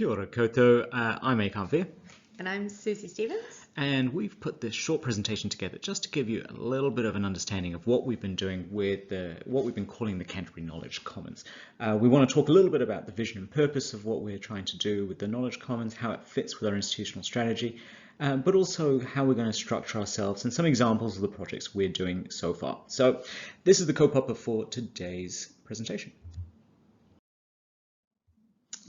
Kia ora koutou, I'm Ekant Veer. And I'm Susie Stevens. And we've put this short presentation together just to give you a little bit of an understanding of what we've been doing with what we've been calling the Canterbury Knowledge Commons. We want to talk a little bit about the vision and purpose of what we're trying to do with the Knowledge Commons, how it fits with our institutional strategy, but also how we're going to structure ourselves and some examples of the projects we're doing so far. So this is the kaupapa for today's presentation.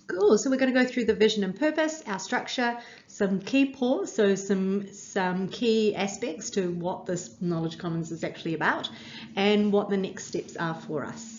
Cool, so we're going to go through the vision and purpose, our structure, some key points, so some key aspects to what this Knowledge Commons is actually about and what the next steps are for us.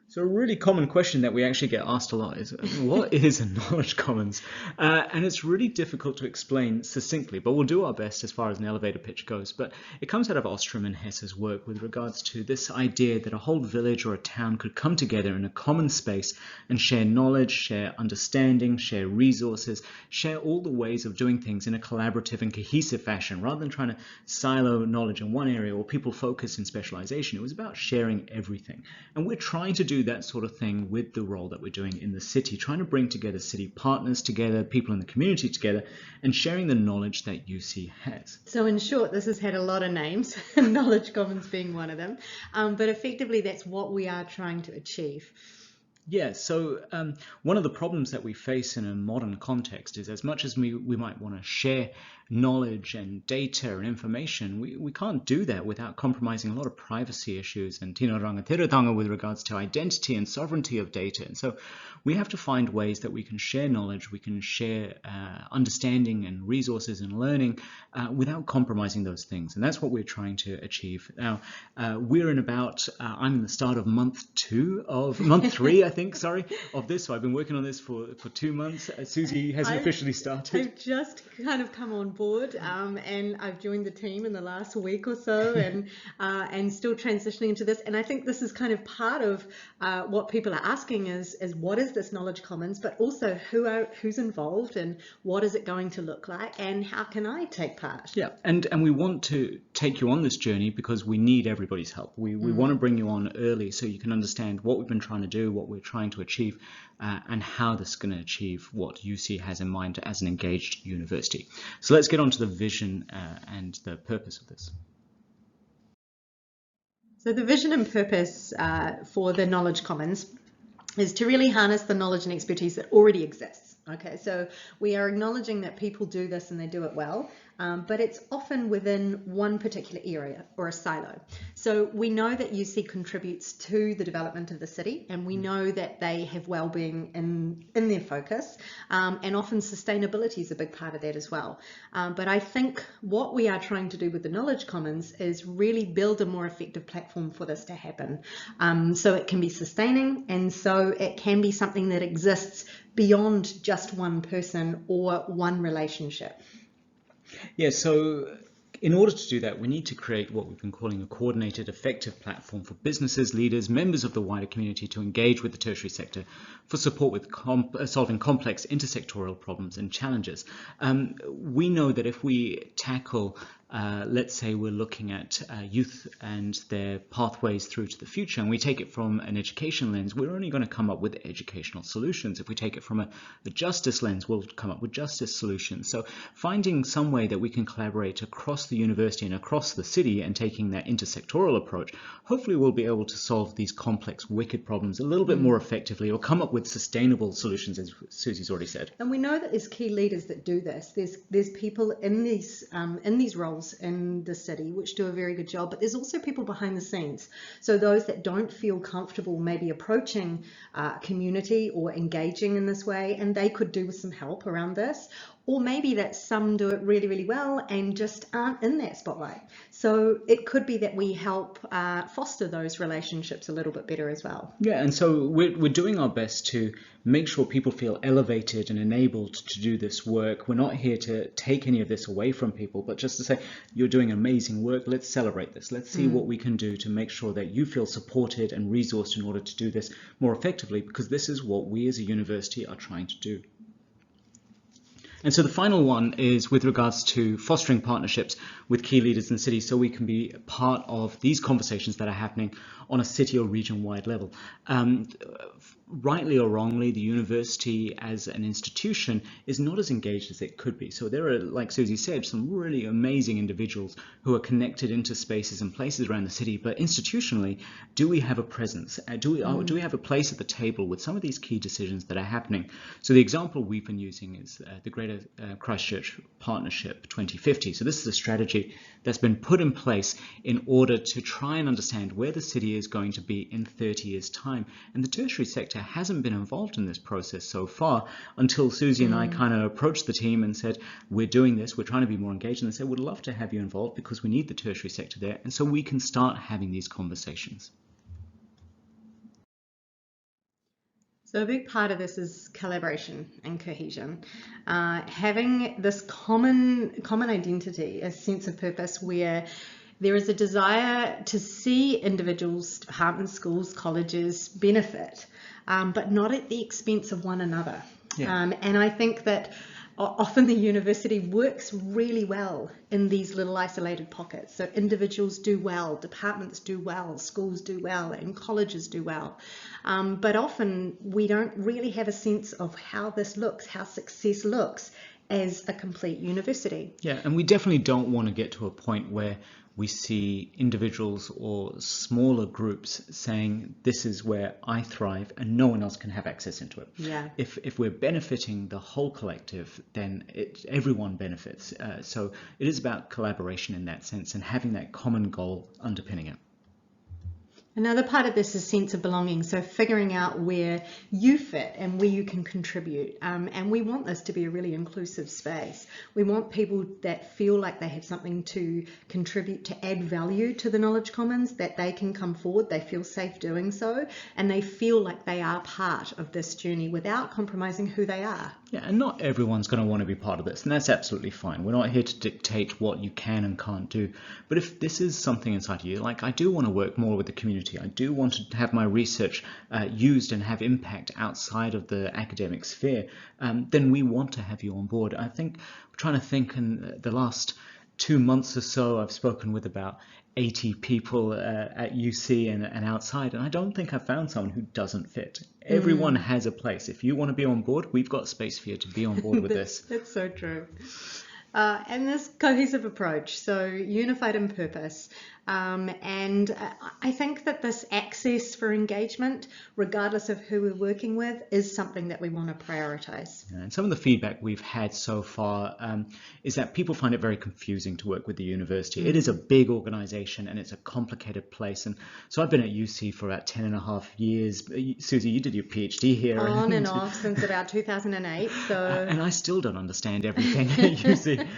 So a really common question that we actually get asked a lot is, what is a knowledge commons? And it's really difficult to explain succinctly, but we'll do our best as far as an elevator pitch goes. But it comes out of Ostrom and Hesse's work with regards to this idea that a whole village or a town could come together in a common space and share knowledge, share understanding, share resources, share all the ways of doing things in a collaborative and cohesive fashion, rather than trying to silo knowledge in one area or people focus in specialization. It was about sharing everything. And we're trying to do that sort of thing with the role that we're doing in the city, trying to bring together city partners together, people in the community together, and sharing the knowledge that UC has. So in short, this has had a lot of names, Knowledge Commons being one of them, but effectively that's what we are trying to achieve. Yeah, so one of the problems that we face in a modern context is, as much as we might want to share knowledge and data and information, we can't do that without compromising a lot of privacy issues and tino rangatiratanga with regards to identity and sovereignty of data. And so we have to find ways that we can share knowledge, we can share understanding and resources and learning without compromising those things. And that's what we're trying to achieve. Now, we're in about, I'm in the start of month three, I think, of this. So I've been working on this for 2 months. Susie hasn't officially started. I've just kind of come on board and I've joined the team in the last week or so and still transitioning into this. And I think this is kind of part of what people are asking is what is this Knowledge Commons, but also who's involved and what is it going to look like and how can I take part? Yeah, and we want to take you on this journey because we need everybody's help. We want to bring you on early so you can understand what we've been trying to do, what we're trying to achieve, and how this is going to achieve what UC has in mind as an engaged university. So let's get on to the vision and the purpose of this. So the vision and purpose for the Knowledge Commons is to really harness the knowledge and expertise that already exists. Okay, so we are acknowledging that people do this and they do it well, but it's often within one particular area or a silo. So we know that UC contributes to the development of the city, and we know that they have wellbeing in their focus, and often sustainability is a big part of that as well. But I think what we are trying to do with the Knowledge Commons is really build a more effective platform for this to happen. So it can be sustaining, and so it can be something that exists beyond just one person or one relationship. Yeah, so in order to do that, we need to create what we've been calling a coordinated, effective platform for businesses, leaders, members of the wider community to engage with the tertiary sector for support with solving complex intersectoral problems and challenges. We know that if we tackle let's say we're looking at youth and their pathways through to the future, and we take it from an education lens, we're only going to come up with educational solutions. If we take it from a justice lens, we'll come up with justice solutions. So finding some way that we can collaborate across the university and across the city and taking that intersectoral approach, hopefully we'll be able to solve these complex, wicked problems a little bit more effectively or come up with sustainable solutions, as Susie's already said. And we know that there's key leaders that do this. There's people in these roles in the city which do a very good job, but there's also people behind the scenes. So those that don't feel comfortable maybe approaching community or engaging in this way, and they could do with some help around this. Or maybe that some do it really, really well and just aren't in that spotlight. So it could be that we help foster those relationships a little bit better as well. Yeah, and so we're doing our best to make sure people feel elevated and enabled to do this work. We're not here to take any of this away from people, but just to say, you're doing amazing work. Let's celebrate this. Let's see what we can do to make sure that you feel supported and resourced in order to do this more effectively, because this is what we as a university are trying to do. And so the final one is with regards to fostering partnerships with key leaders in the city so we can be part of these conversations that are happening on a city or region-wide level. rightly or wrongly, the university as an institution is not as engaged as it could be. So there are, like Susie said, some really amazing individuals who are connected into spaces and places around the city, but institutionally, do we have a presence? Do we have a place at the table with some of these key decisions that are happening? So the example we've been using is the Greater Christchurch Partnership 2050. So this is a strategy that's been put in place in order to try and understand where the city is going to be in 30 years' time. And the tertiary sector hasn't been involved in this process so far until Susie and I kind of approached the team and said, we're doing this, we're trying to be more engaged. And they said, we'd love to have you involved because we need the tertiary sector there. And so we can start having these conversations. So a big part of this is collaboration and cohesion. Having this common identity, a sense of purpose where there is a desire to see individuals, departments, schools, colleges benefit, but not at the expense of one another. Yeah. And I think that often the university works really well in these little isolated pockets. So individuals do well, departments do well, schools do well, and colleges do well. But often we don't really have a sense of how this looks, how success looks as a complete university. Yeah, and we definitely don't want to get to a point where we see individuals or smaller groups saying, this is where I thrive and no one else can have access into it. Yeah. If we're benefiting the whole collective, then everyone benefits. So it is about collaboration in that sense and having that common goal underpinning it. Another part of this is sense of belonging, so figuring out where you fit and where you can contribute. And we want this to be a really inclusive space. We want people that feel like they have something to contribute, to add value to the Knowledge Commons, that they can come forward, they feel safe doing so, and they feel like they are part of this journey without compromising who they are. Yeah, and not everyone's going to want to be part of this, and that's absolutely fine. We're not here to dictate what you can and can't do. But if this is something inside you, like I do want to work more with the community, I do want to have my research used and have impact outside of the academic sphere, then we want to have you on board. I think we're trying to think in the last 2 months or so, I've spoken with about 80 people at UC and outside, and I don't think I've found someone who doesn't fit. Everyone has a place. If you want to be on board, we've got space for you to be on board with this. That's so true. And this cohesive approach, so unified in purpose. And I think that this access for engagement, regardless of who we're working with, is something that we want to prioritize. And some of the feedback we've had so far is that people find it very confusing to work with the university. It is a big organization and it's a complicated place. And so I've been at UC for about 10.5 years. Susie, you did your PhD here. On and off since about 2008. So and I still don't understand everything at UC.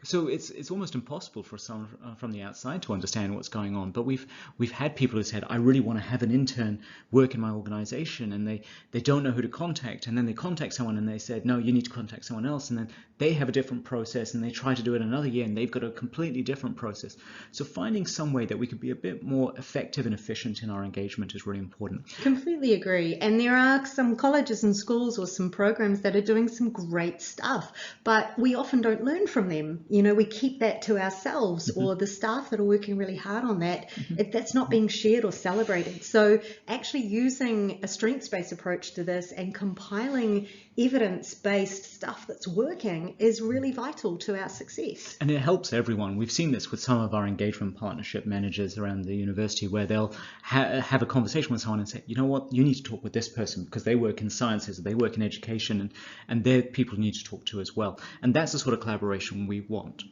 So it's almost impossible for someone from the outside to understand what's going on. But we've had people who said, I really want to have an intern work in my organization, and they don't know who to contact, and then they contact someone and they said, no, you need to contact someone else, and then they have a different process and they try to do it another year and they've got a completely different process. So finding some way that we could be a bit more effective and efficient in our engagement is really important. Completely agree. And there are some colleges and schools or some programs that are doing some great stuff, but we often don't learn from them. You know, we keep that to ourselves, or the staff that are working really hard on that, that's not being shared or celebrated. So actually using a strengths-based approach to this and compiling evidence-based stuff that's working is really vital to our success. And it helps everyone. We've seen this with some of our engagement partnership managers around the university, where they'll have a conversation with someone and say, you know what, you need to talk with this person because they work in sciences, or they work in education, and they're people you need to talk to as well. And that's the sort of collaboration we want.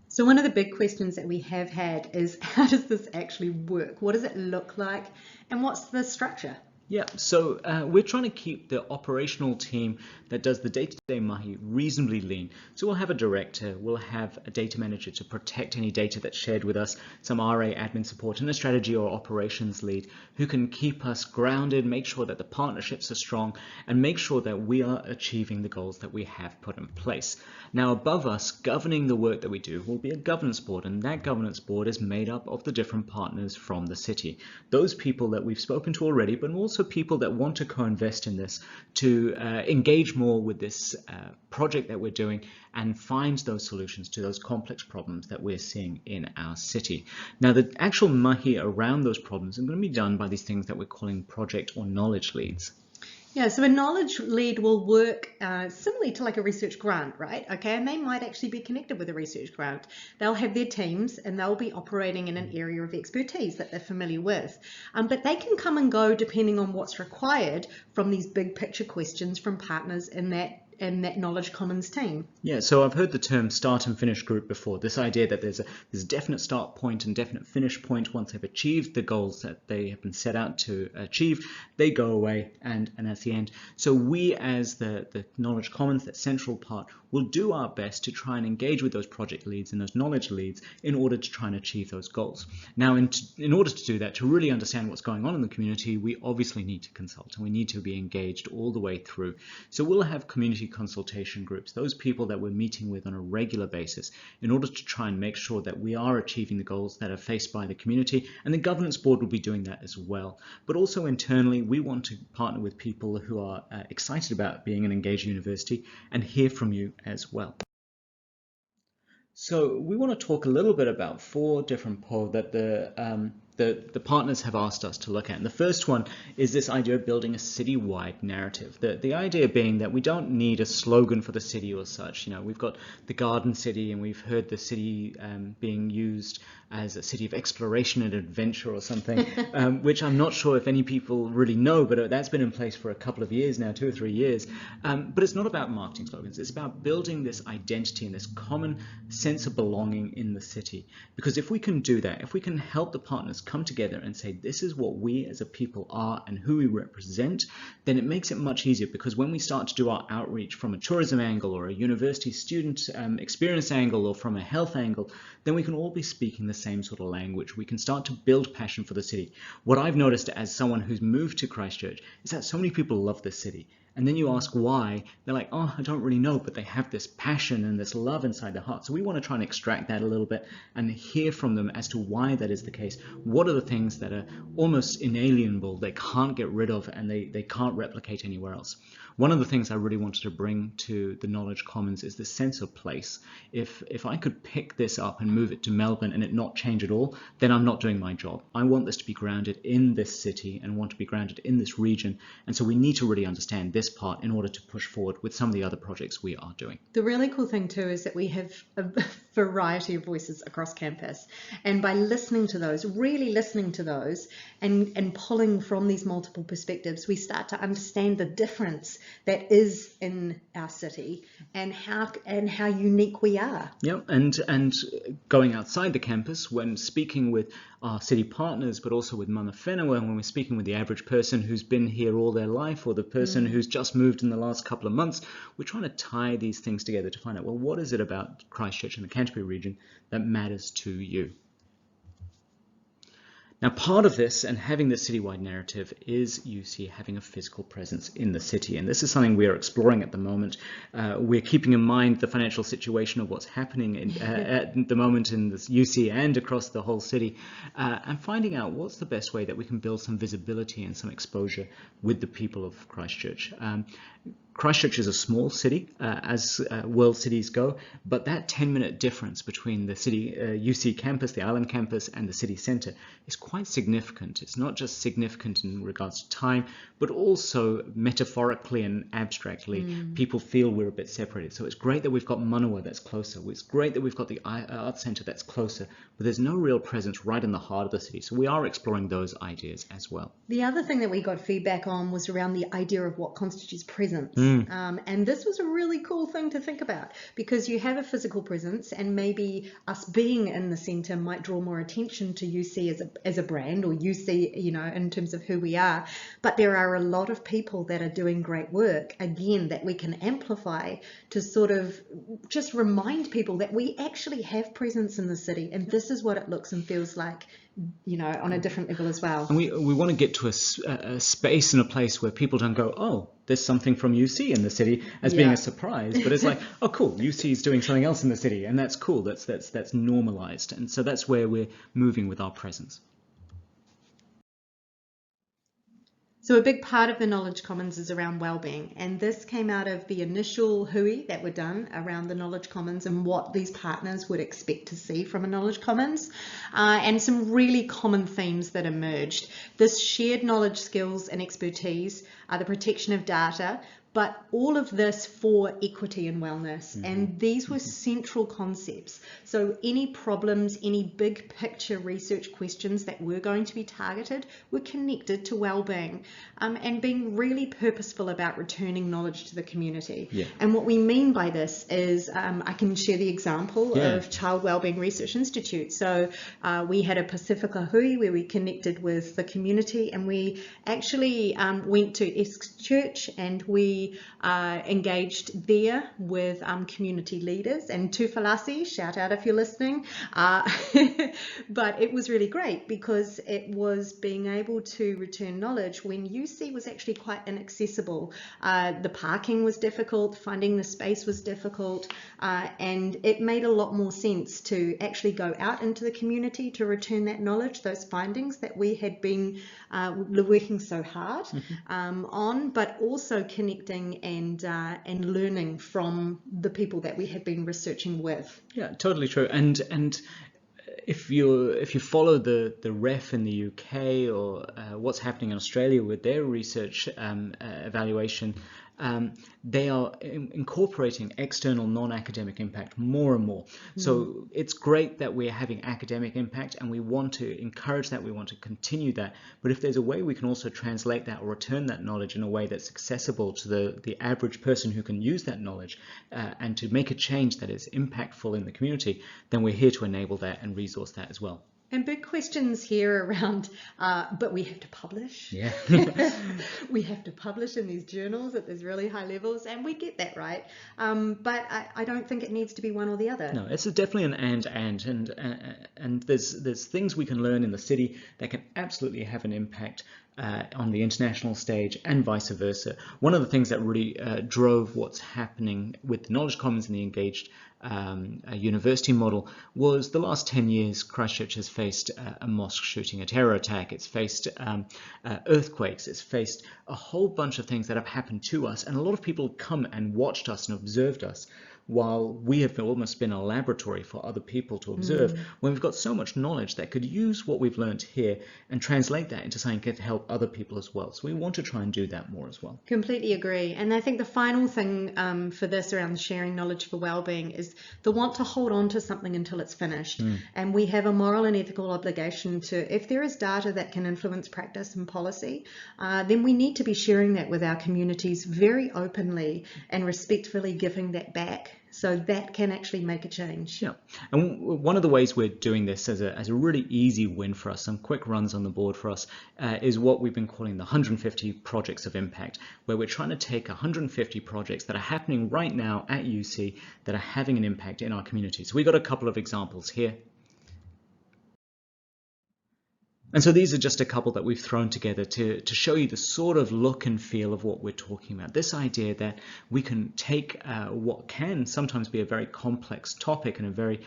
So one of the big questions that we have had is, how does this actually work? What does it look like? And what's the structure? Yeah, so we're trying to keep the operational team that does the day-to-day mahi reasonably lean. So we'll have a director, we'll have a data manager to protect any data that's shared with us, some RA admin support, and a strategy or operations lead who can keep us grounded, make sure that the partnerships are strong, and make sure that we are achieving the goals that we have put in place. Now, above us, governing the work that we do, will be a governance board, and that governance board is made up of the different partners from the city. Those people that we've spoken to already, but also also people that want to co-invest in this to engage more with this project that we're doing and find those solutions to those complex problems that we're seeing in our city. Now, the actual mahi around those problems are going to be done by these things that we're calling project or knowledge leads. Yeah, so a knowledge lead will work similarly to like a research grant, right? Okay, and they might actually be connected with a research grant. They'll have their teams and they'll be operating in an area of expertise that they're familiar with. But they can come and go depending on what's required from these big picture questions from partners in that Knowledge Commons team. Yeah, so I've heard the term start and finish group before, this idea that there's a definite start point and definite finish point. Once they've achieved the goals that they have been set out to achieve, they go away and that's the end. So we as the Knowledge Commons, that central part, will do our best to try and engage with those project leads and those knowledge leads in order to try and achieve those goals. Now, in order to do that, to really understand what's going on in the community, we obviously need to consult and we need to be engaged all the way through. So we'll have community consultation groups, those people that we're meeting with on a regular basis in order to try and make sure that we are achieving the goals that are faced by the community, and the governance board will be doing that as well. But also internally, we want to partner with people who are excited about being an engaged university and hear from you as well. So we want to talk a little bit about 4 different polls that the partners have asked us to look at. And the first one is this idea of building a citywide narrative. The idea being that we don't need a slogan for the city or such. You know, we've got the Garden City, and we've heard the city being used as a city of exploration and adventure or something, which I'm not sure if any people really know, but that's been in place for a couple of years now, 2 or 3 years. But it's not about marketing slogans. It's about building this identity and this common sense of belonging in the city. Because if we can do that, if we can help the partners come together and say, this is what we as a people are and who we represent, then it makes it much easier, because when we start to do our outreach from a tourism angle or a university student experience angle or from a health angle, then we can all be speaking the same sort of language. We can start to build passion for the city. What I've noticed as someone who's moved to Christchurch is that so many people love this city. And then you ask why, they're like, oh, I don't really know, but they have this passion and this love inside their heart. So we want to try and extract that a little bit and hear from them as to why that is the case. What are the things that are almost inalienable, they can't get rid of and they can't replicate anywhere else? One of the things I really wanted to bring to the Knowledge Commons is this sense of place. If I could pick this up and move it to Melbourne and it not change at all, then I'm not doing my job. I want this to be grounded in this city and want to be grounded in this region. And so we need to really understand this part in order to push forward with some of the other projects we are doing. The really cool thing too is that we have a variety of voices across campus, and by listening to those, really listening to those and pulling from these multiple perspectives, we start to understand the difference that is in our city and how unique we are. Yep, and going outside the campus, when speaking with our city partners, but also with Mana Whenua, when we're speaking with the average person who's been here all their life or the person who's just moved in the last couple of months, we're trying to tie these things together to find out, well, what is it about Christchurch and the Canterbury region that matters to you? Now, part of this and having this citywide narrative is UC having a physical presence in the city. And this is something we are exploring at the moment. We're keeping in mind the financial situation of what's happening at the moment in the UC and across the whole city, and finding out what's the best way that we can build some visibility and some exposure with the people of Christchurch. Christchurch is a small city, as world cities go, but that 10-minute difference between the city UC campus, the island campus, and the city centre is quite significant. It's not just significant in regards to time, but also metaphorically and abstractly, people feel we're a bit separated. So it's great that we've got Manawa that's closer. It's great that we've got the Arts Centre that's closer, but there's no real presence right in the heart of the city. So we are exploring those ideas as well. The other thing that we got feedback on was around the idea of what constitutes presence. And this was a really cool thing to think about, because you have a physical presence and maybe us being in the centre might draw more attention to UC as a brand, or UC, you know, in terms of who we are. But there are a lot of people that are doing great work, again, that we can amplify to sort of just remind people that we actually have presence in the city, and this is what it looks and feels like, you know, on a different level as well. And we want to get to a space and a place where people don't go, oh, there's something from UC in the city as being a surprise, but it's like, oh, cool, UC is doing something else in the city, and that's cool. That's normalized, and so that's where we're moving with our presence. So a big part of the Knowledge Commons is around wellbeing, and this came out of the initial hui that were done around the Knowledge Commons and what these partners would expect to see from a Knowledge Commons, and some really common themes that emerged. This shared knowledge, skills and expertise, the protection of data, but all of this for equity and wellness. And these were central concepts. So any problems, any big picture research questions that were going to be targeted were connected to wellbeing, and being really purposeful about returning knowledge to the community. Yeah. And what we mean by this is, I can share the example of Child Wellbeing Research Institute. So we had a Pacifica hui where we connected with the community, and we actually went to Esk Church, and we engaged there with community leaders and Tufalasi, shout out if you're listening. But it was really great because it was being able to return knowledge when UC was actually quite inaccessible. The parking was difficult, finding the space was difficult, and it made a lot more sense to actually go out into the community to return that knowledge, those findings that we had been working so hard on, but also connecting and learning from the people that we had been researching with. Yeah, totally true. And if you follow the ref in the UK or what's happening in Australia with their research evaluation, they are incorporating external non-academic impact more and more. So it's great that we're having academic impact, and we want to encourage that, we want to continue that. But if there's a way we can also translate that or return that knowledge in a way that's accessible to the average person who can use that knowledge, and to make a change that is impactful in the community, then we're here to enable that and resource that as well. And big questions here around, but we have to publish. Yeah. We have to publish in these journals at these really high levels, and we get that right. But I don't think it needs to be one or the other. No, it's definitely an and there's things we can learn in the city that can absolutely have an impact on the international stage and vice versa. One of the things that really drove what's happening with the Knowledge Commons and the engaged university model was the last 10 years Christchurch has faced a mosque shooting, a terror attack, it's faced earthquakes, it's faced a whole bunch of things that have happened to us, and a lot of people come and watched us and observed us while we have almost been a laboratory for other people to observe, when we've got so much knowledge that could use what we've learned here and translate that into something that can help other people as well. So we want to try and do that more as well. Completely agree. And I think the final thing for this around sharing knowledge for wellbeing is the want to hold on to something until it's finished. And we have a moral and ethical obligation to, if there is data that can influence practice and policy, then we need to be sharing that with our communities very openly and respectfully giving that back, so that can actually make a change. Yeah, and one of the ways we're doing this as a really easy win for us, some quick runs on the board for us, is what we've been calling the 150 projects of impact, where we're trying to take 150 projects that are happening right now at UC that are having an impact in our community. So we've got a couple of examples here. And so these are just a couple that we've thrown together to show you the sort of look and feel of what we're talking about. This idea that we can take what can sometimes be a very complex topic and a very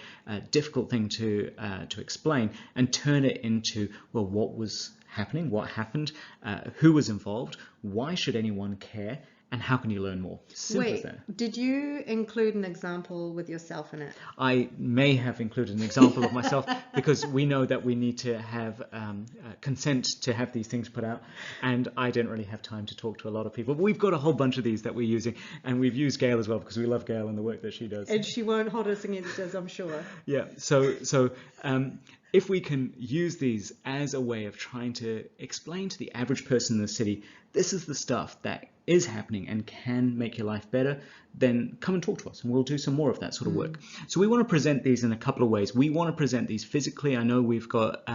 difficult thing to explain, and turn it into, well, what was happening, what happened, who was involved, why should anyone care, and how can you learn more? Simple as that. Did you include an example with yourself in it? I may have included an example of myself because we know that we need to have consent to have these things put out, and I don't really have time to talk to a lot of people. But we've got a whole bunch of these that we're using, and we've used Gail as well because we love Gail and the work that she does. And she won't hold us against us, I'm sure. Yeah, so if we can use these as a way of trying to explain to the average person in the city, this is the stuff that is happening and can make your life better, then come and talk to us and we'll do some more of that sort of work. So we want to present these in a couple of ways. We want to present these physically. I know we've got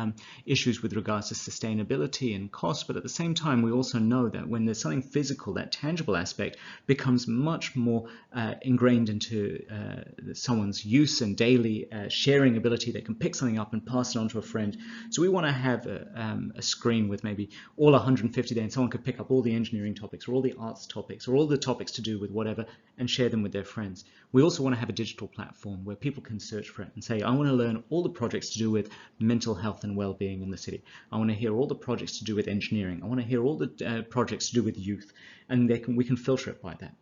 issues with regards to sustainability and cost, but at the same time, we also know that when there's something physical, that tangible aspect becomes much more ingrained into someone's use and daily sharing ability. They can pick something up and pass pass it on to a friend. So we want to have a screen with maybe all 150 there, and someone could pick up all the engineering topics or all the arts topics or all the topics to do with whatever and share them with their friends. We also want to have a digital platform where people can search for it and say, I want to learn all the projects to do with mental health and well-being in the city. I want to hear all the projects to do with engineering. I want to hear all the projects to do with youth, and we can filter it by that.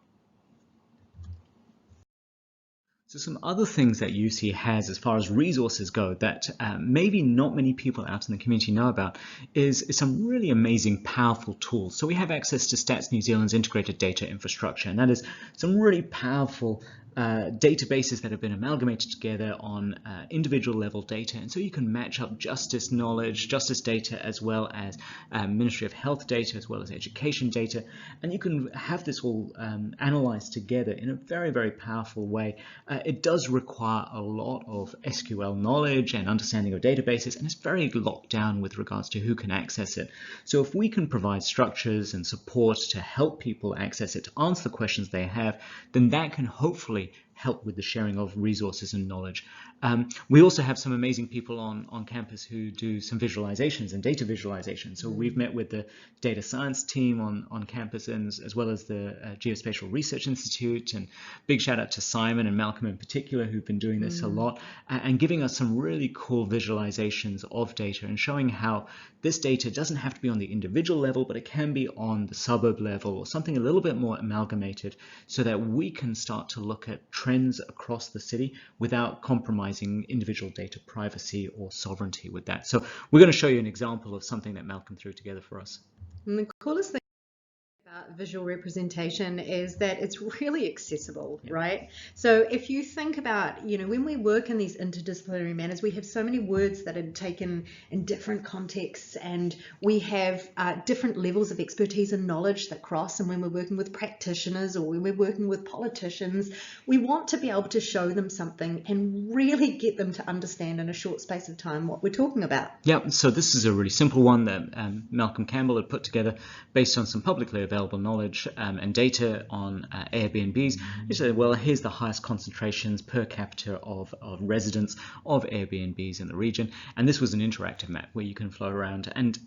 So some other things that UC has as far as resources go that maybe not many people out in the community know about is some really amazing, powerful tools. So we have access to Stats New Zealand's integrated data infrastructure, and that is some really powerful databases that have been amalgamated together on individual level data, and so you can match up justice knowledge, justice data, as well as Ministry of Health data, as well as education data, and you can have this all analyzed together in a very, very powerful way. It does require a lot of SQL knowledge and understanding of databases, and it's very locked down with regards to who can access it. So if we can provide structures and support to help people access it, to answer the questions they have, then that can hopefully help with the sharing of resources and knowledge. We also have some amazing people on campus who do some visualizations and data visualization. So we've met with the data science team on campus, and as well as the Geospatial Research Institute, and big shout out to Simon and Malcolm in particular, who've been doing this a lot and giving us some really cool visualizations of data and showing how this data doesn't have to be on the individual level, but it can be on the suburb level or something a little bit more amalgamated, so that we can start to look at trends across the city without compromising individual data privacy or sovereignty with that. So we're going to show you an example of something that Malcolm threw together for us. And the coolest thing about visual representation is that it's really accessible, right? So if you think about, when we work in these interdisciplinary manners, we have so many words that are taken in different contexts, and we have different levels of expertise and knowledge that cross. And when we're working with practitioners or when we're working with politicians, we want to be able to show them something and really get them to understand in a short space of time what we're talking about. Yeah, so this is a really simple one that Malcolm Campbell had put together based on some publicly available knowledge and data on Airbnbs. He said, well, here's the highest concentrations per capita of residents of Airbnbs in the region. And this was an interactive map where you can flow around, and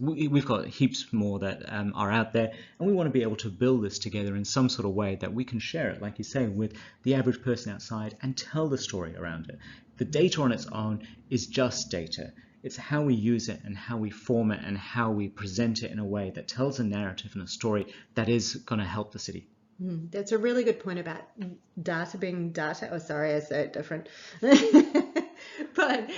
we've got heaps more that are out there, and we want to be able to build this together in some sort of way that we can share it, like you say, with the average person outside and tell the story around it. The data on its own is just data. It's how we use it and how we form it and how we present it in a way that tells a narrative and a story that is going to help the city. That's a really good point about data being data. Oh, sorry, I said it different. But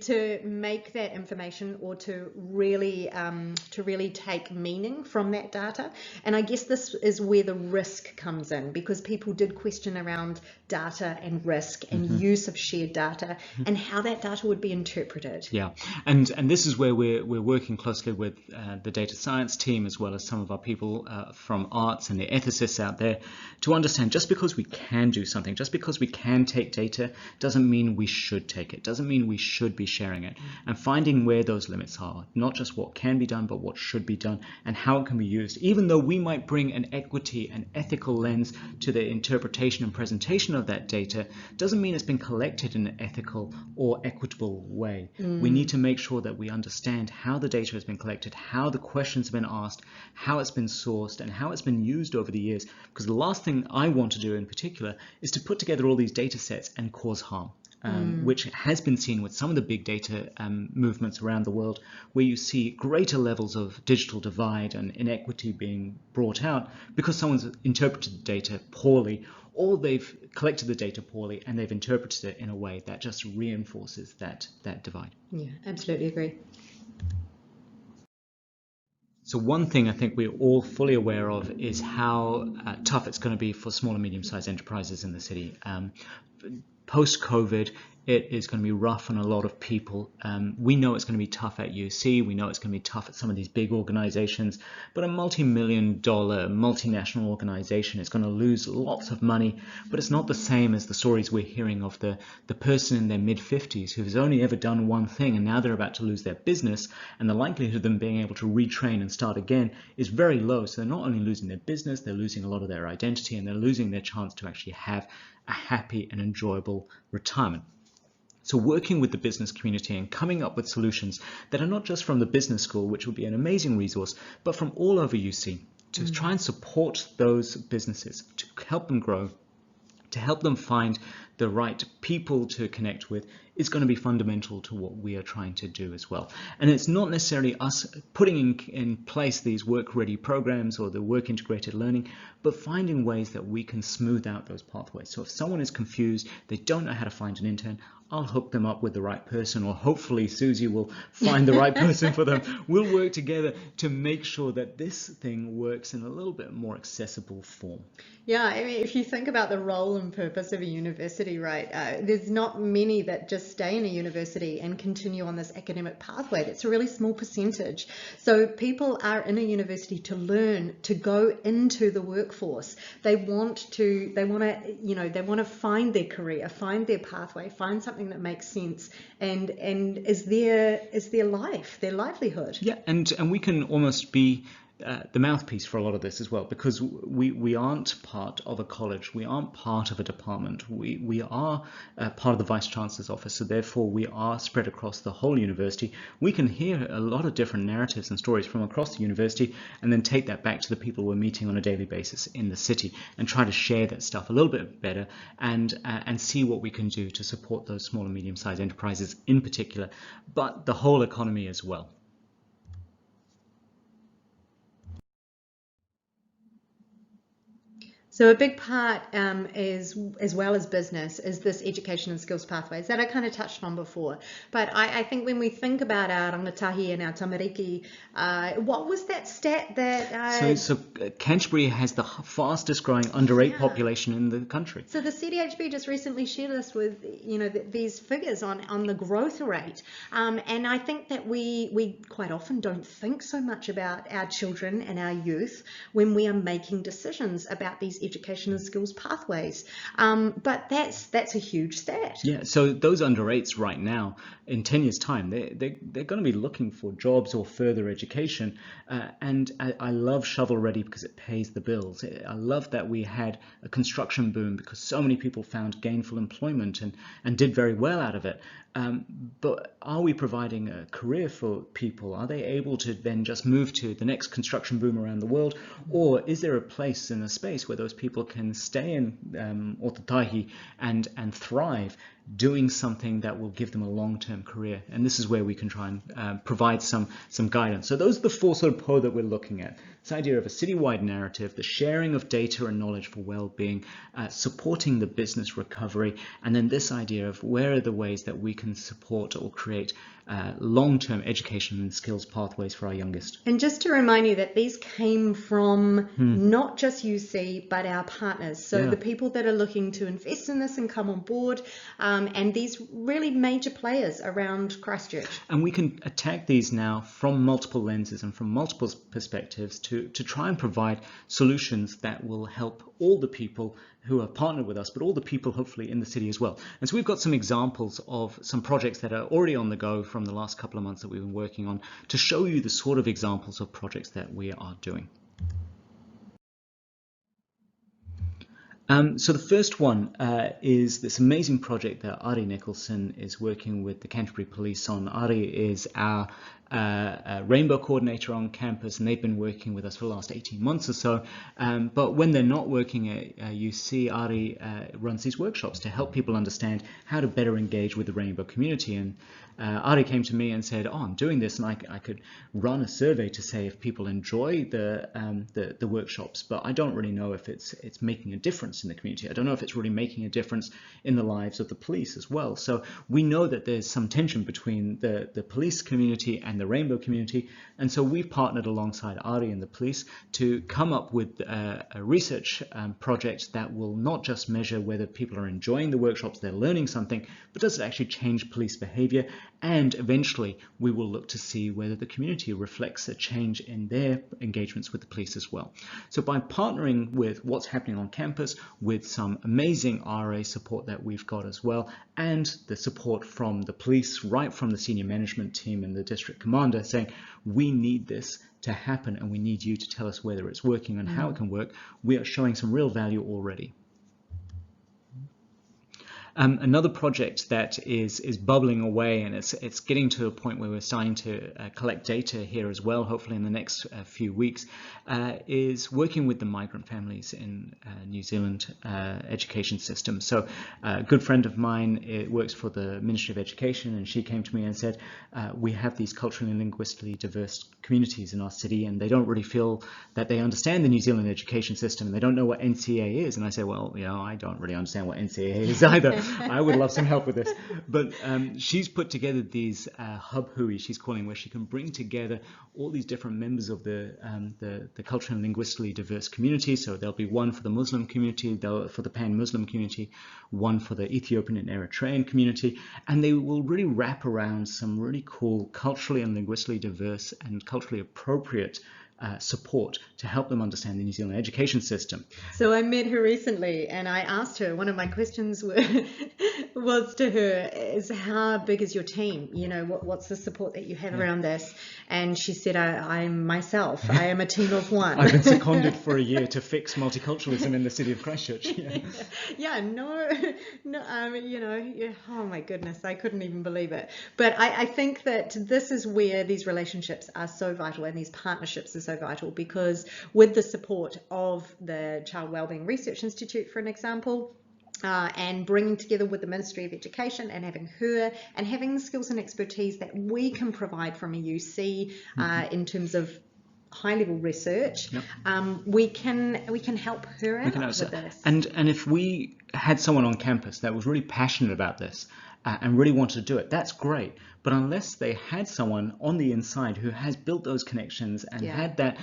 to make that information, or to really take meaning from that data. And I guess this is where the risk comes in, because people did question around data and risk and use of shared data and how that data would be interpreted. Yeah, and this is where we're working closely with the data science team, as well as some of our people from arts and the ethicists out there, to understand just because we can do something, just because we can take data, doesn't mean we should take it, doesn't mean we should be sharing it, and finding where those limits are, not just what can be done, but what should be done and how it can be used. Even though we might bring an equity and ethical lens to the interpretation and presentation of that data, doesn't mean it's been collected in an ethical or equitable way. We need to make sure that we understand how the data has been collected, how the questions have been asked, how it's been sourced, and how it's been used over the years. Because the last thing I want to do in particular is to put together all these data sets and cause harm. Which has been seen with some of the big data movements around the world, where you see greater levels of digital divide and inequity being brought out because someone's interpreted the data poorly, or they've collected the data poorly and they've interpreted it in a way that just reinforces that divide. Yeah, absolutely agree. So one thing I think we're all fully aware of is how tough it's going to be for small and medium-sized enterprises in the city. Post-COVID, it is going to be rough on a lot of people. We know it's going to be tough at UC. We know it's going to be tough at some of these big organizations. But a multi-million-dollar multinational organization is going to lose lots of money. But it's not the same as the stories we're hearing of the person in their mid-50s who has only ever done one thing, and now they're about to lose their business. And the likelihood of them being able to retrain and start again is very low. So they're not only losing their business, they're losing a lot of their identity, and they're losing their chance to actually have a happy and enjoyable retirement. So working with the business community and coming up with solutions that are not just from the business school, which would be an amazing resource, but from all over UC to try and support those businesses, to help them grow, to help them find the right people to connect with, is going to be fundamental to what we are trying to do as well. And it's not necessarily us putting in place these work-ready programs or the work-integrated learning, but finding ways that we can smooth out those pathways. So if someone is confused, they don't know how to find an intern, I'll hook them up with the right person, or hopefully Susie will find the right person for them. We'll work together to make sure that this thing works in a little bit more accessible form. Yeah, I mean, if you think about the role and purpose of a university, right, there's not many that just stay in a university and continue on this academic pathway. That's a really small percentage. So people are in a university to learn, to go into the workforce. They want to find their career, find their pathway, find something that makes sense, and is their life, their livelihood. Yeah, and we can almost be the mouthpiece for a lot of this as well, because we aren't part of a college, we aren't part of a department, we are part of the Vice Chancellor's office, so therefore we are spread across the whole university. We can hear a lot of different narratives and stories from across the university and then take that back to the people we're meeting on a daily basis in the city and try to share that stuff a little bit better and see what we can do to support those small and medium-sized enterprises in particular, but the whole economy as well. So a big part is, as well as business, is this education and skills pathways that I kind of touched on before. But I think when we think about our rangatahi and our tamariki, what was that stat that... So Canterbury has the fastest growing under 8 population in the country. So the CDHB just recently shared us with, these figures on the growth rate. And I think that we quite often don't think so much about our children and our youth when we are making decisions about these education and skills pathways, but that's a huge stat. Yeah, so those under 8s right now, in 10 years' time, they're going to be looking for jobs or further education, and I love shovel ready because it pays the bills. I love that we had a construction boom because so many people found gainful employment and did very well out of it. But are we providing a career for people? Are they able to then just move to the next construction boom around the world? Or is there a place and a space where those people can stay in Otatahi and thrive, doing something that will give them a long-term career? And this is where we can try and provide some guidance. So those are the 4 sort of po that we're looking at. This idea of a citywide narrative, the sharing of data and knowledge for well-being, supporting the business recovery, and then this idea of where are the ways that we can support or create long-term education and skills pathways for our youngest. And just to remind you that these came from not just UC, but our partners. So the people that are looking to invest in this and come on board, and these really major players around Christchurch. And we can attack these now from multiple lenses and from multiple perspectives to try and provide solutions that will help all the people who are partnered with us, but all the people hopefully in the city as well. And so we've got some examples of some projects that are already on the go from the last couple of months that we've been working on to show you the sort of examples of projects that we are doing. So the first one is this amazing project that Ari Nicholson is working with the Canterbury Police on. Ari is our rainbow coordinator on campus, and they've been working with us for the last 18 months or so. But when they're not working at UC, Ari runs these workshops to help people understand how to better engage with the rainbow community. And Ari came to me and said, "Oh, I'm doing this, and I could run a survey to say if people enjoy the workshops, but I don't really know if it's making a difference in the community. I don't know if it's really making a difference in the lives of the police as well." So we know that there's some tension between the police community and the rainbow community, and so we've partnered alongside Ari and the police to come up with a research project that will not just measure whether people are enjoying the workshops, they're learning something, but does it actually change police behavior? And eventually we will look to see whether the community reflects a change in their engagements with the police as well. So by partnering with what's happening on campus, with some amazing RA support that we've got as well, and the support from the police, right from the senior management team and the district commander saying, we need this to happen and we need you to tell us whether it's working and how it can work, we are showing some real value already. Another project that is bubbling away, and it's getting to a point where we're starting to collect data here as well, hopefully in the next few weeks, is working with the migrant families in New Zealand education system. So a good friend of mine works for the Ministry of Education, and she came to me and said, we have these culturally and linguistically diverse communities in our city, and they don't really feel that they understand the New Zealand education system, and they don't know what NCA is. And I said, well, I don't really understand what NCA is either. I would love some help with this. But she's put together these hub hui, she's calling, where she can bring together all these different members of the culturally and linguistically diverse community. So there'll be one for the Muslim community, for the Pan-Muslim community, one for the Ethiopian and Eritrean community, and they will really wrap around some really cool culturally and linguistically diverse and culturally appropriate support to help them understand the New Zealand education system. So I met her recently, and I asked her, one of my questions was to her, is how big is your team? What's the support that you have around this? And she said, I am a team of one. I've been seconded for a year to fix multiculturalism in the city of Christchurch. Oh my goodness, I couldn't even believe it. But I think that this is where these relationships are so vital, and these partnerships are so vital, because with the support of the Child Wellbeing Research Institute, for an example, and bringing together with the Ministry of Education and having her and having the skills and expertise that we can provide from a UC in terms of high-level research, we can help her out with this. And if we had someone on campus that was really passionate about this and really wanted to do it, that's great. But unless they had someone on the inside who has built those connections and had that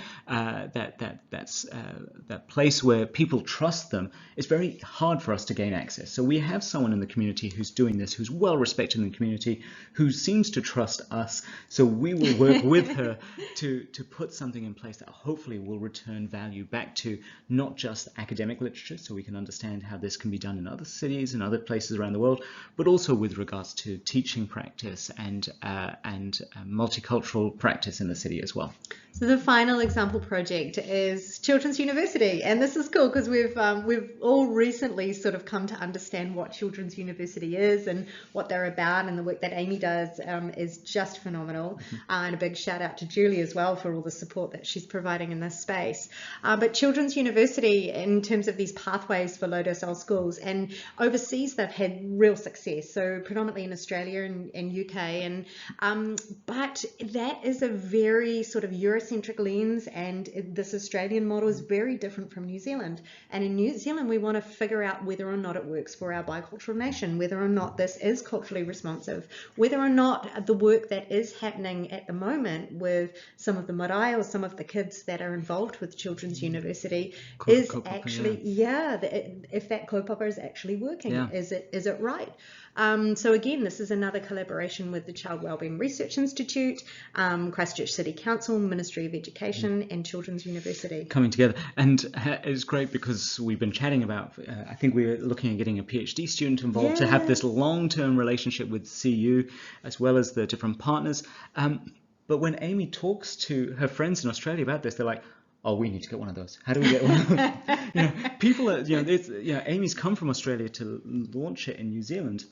place where people trust them, it's very hard for us to gain access. So we have someone in the community who's doing this, who's well respected in the community, who seems to trust us. So we will work with her to put something in place that hopefully will return value back to not just academic literature, so we can understand how this can be done in other cities and other places around the world, but also with regards to teaching practice and multicultural practice in the city as well. So the final example project is Children's University, and this is cool because we've all recently sort of come to understand what Children's University is and what they're about, and the work that Amy does is just phenomenal. And a big shout out to Julie as well for all the support that she's providing in this space. But Children's University, in terms of these pathways for low decile schools, and overseas they've had real success, so predominantly in Australia and UK, and but that is a very sort of Eurocentric lens, and this Australian model is very different from New Zealand. And in New Zealand we want to figure out whether or not it works for our bicultural nation, whether or not this is culturally responsive, whether or not the work that is happening at the moment with some of the marae or some of the kids that are involved with Children's University is actually, if that kaupapa is actually working. Is it right? So again, this is another collaboration with the Child Wellbeing Research Institute, Christchurch City Council, Ministry of Education, and Children's University. Coming together. And it's great because we've been chatting about, I think we're looking at getting a PhD student involved to have this long-term relationship with CU, as well as the different partners. But when Amy talks to her friends in Australia about this, they're like, oh, we need to get one of those. How do we get one of those? People are, Amy's come from Australia to launch it in New Zealand.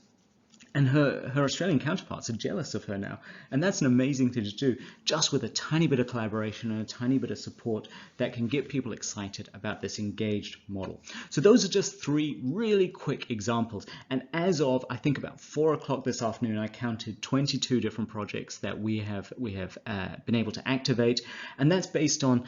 And her Australian counterparts are jealous of her now. And that's an amazing thing to do, just with a tiny bit of collaboration and a tiny bit of support that can get people excited about this engaged model. So those are just 3 really quick examples. And as of, I think, about 4 o'clock this afternoon, I counted 22 different projects that we have been able to activate. And that's based on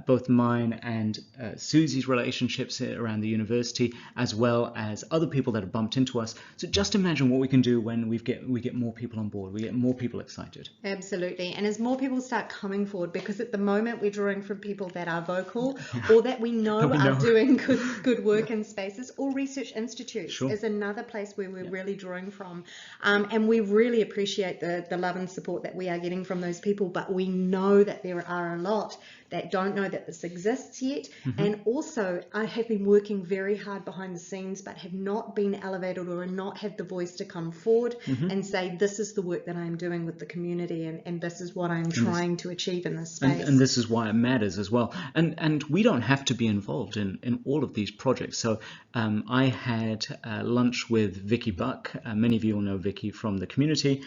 both mine and Susie's relationships around the university, as well as other people that have bumped into us. So just imagine what we can do when we get more people on board, we get more people excited. Absolutely. And as more people start coming forward, because at the moment we're drawing from people that are vocal or that we know are doing good work in spaces, or research institutes is another place where we're really drawing from. And we really appreciate the love and support that we are getting from those people, but we know that there are a lot that don't know that this exists yet, and also I have been working very hard behind the scenes but have not been elevated or not had the voice to come forward and say, this is the work that I'm doing with the community, and this is what I'm trying to achieve in this space. And this is why it matters as well. And we don't have to be involved in all of these projects. So I had lunch with Vicky Buck. Many of you will know Vicky from the community.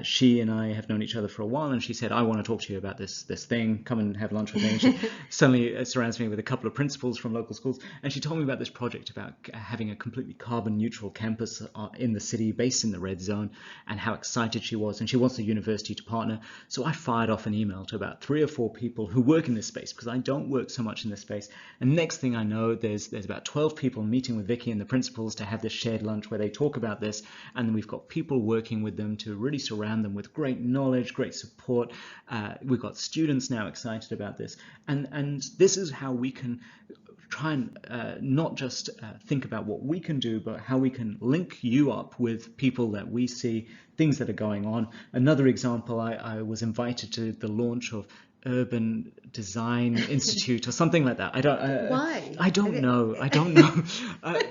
She and I have known each other for a while, and she said, I want to talk to you about this thing. Come and have lunch with me. And she suddenly surrounds me with a couple of principals from local schools, and she told me about this project about having a completely carbon neutral campus in the city based in the red zone, and how excited she was, and she wants the university to partner. So I fired off an email to about 3 or 4 people who work in this space, because I don't work so much in this space. And next thing I know, there's about 12 people meeting with Vicky and the principals to have this shared lunch where they talk about this, and then we've got people working with them to really surround them with great knowledge, great support. We've got students now excited about this, and this is how we can try and not just think about what we can do, but how we can link you up with people that we see, things that are going on. Another example, I was invited to the launch of Urban Design Institute or something like that. Why? I don't know.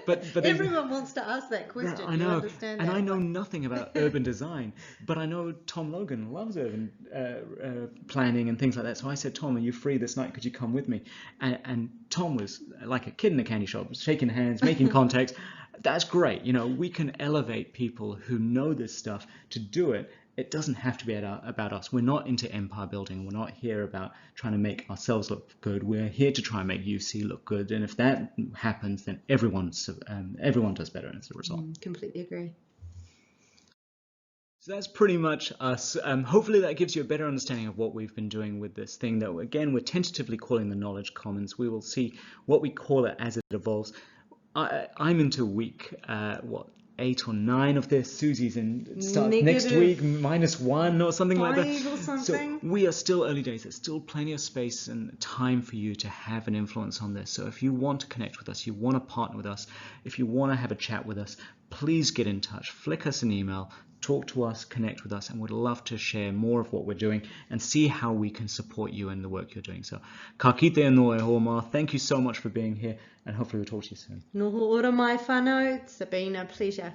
But everyone wants to ask that question. I know, understand and that? I know nothing about urban design, but I know Tom Logan loves urban planning and things like that. So I said, Tom, are you free this night? Could you come with me? And Tom was like a kid in a candy shop, shaking hands, making contacts. That's great. We can elevate people who know this stuff to do it. It doesn't have to be about us. We're not into empire building. We're not here about trying to make ourselves look good. We're here to try and make UC look good. And if that happens, then everyone does better as a result. Completely agree. So that's pretty much us. Hopefully that gives you a better understanding of what we've been doing with this thing that, again, we're tentatively calling the Knowledge Commons. We will see what we call it as it evolves. I'm into week, 8 or 9 of this. Susie's starts next week, -1 or something like that. Or something. So we are still early days. There's still plenty of space and time for you to have an influence on this. So if you want to connect with us, you want to partner with us, if you want to have a chat with us, please get in touch. Flick us an email, talk to us, connect with us, and we'd love to share more of what we're doing and see how we can support you in the work you're doing. So, ka kite anō e hoa mā. Thank you so much for being here, and hopefully we'll talk to you soon. Noho ora mai whānau. It's been a pleasure.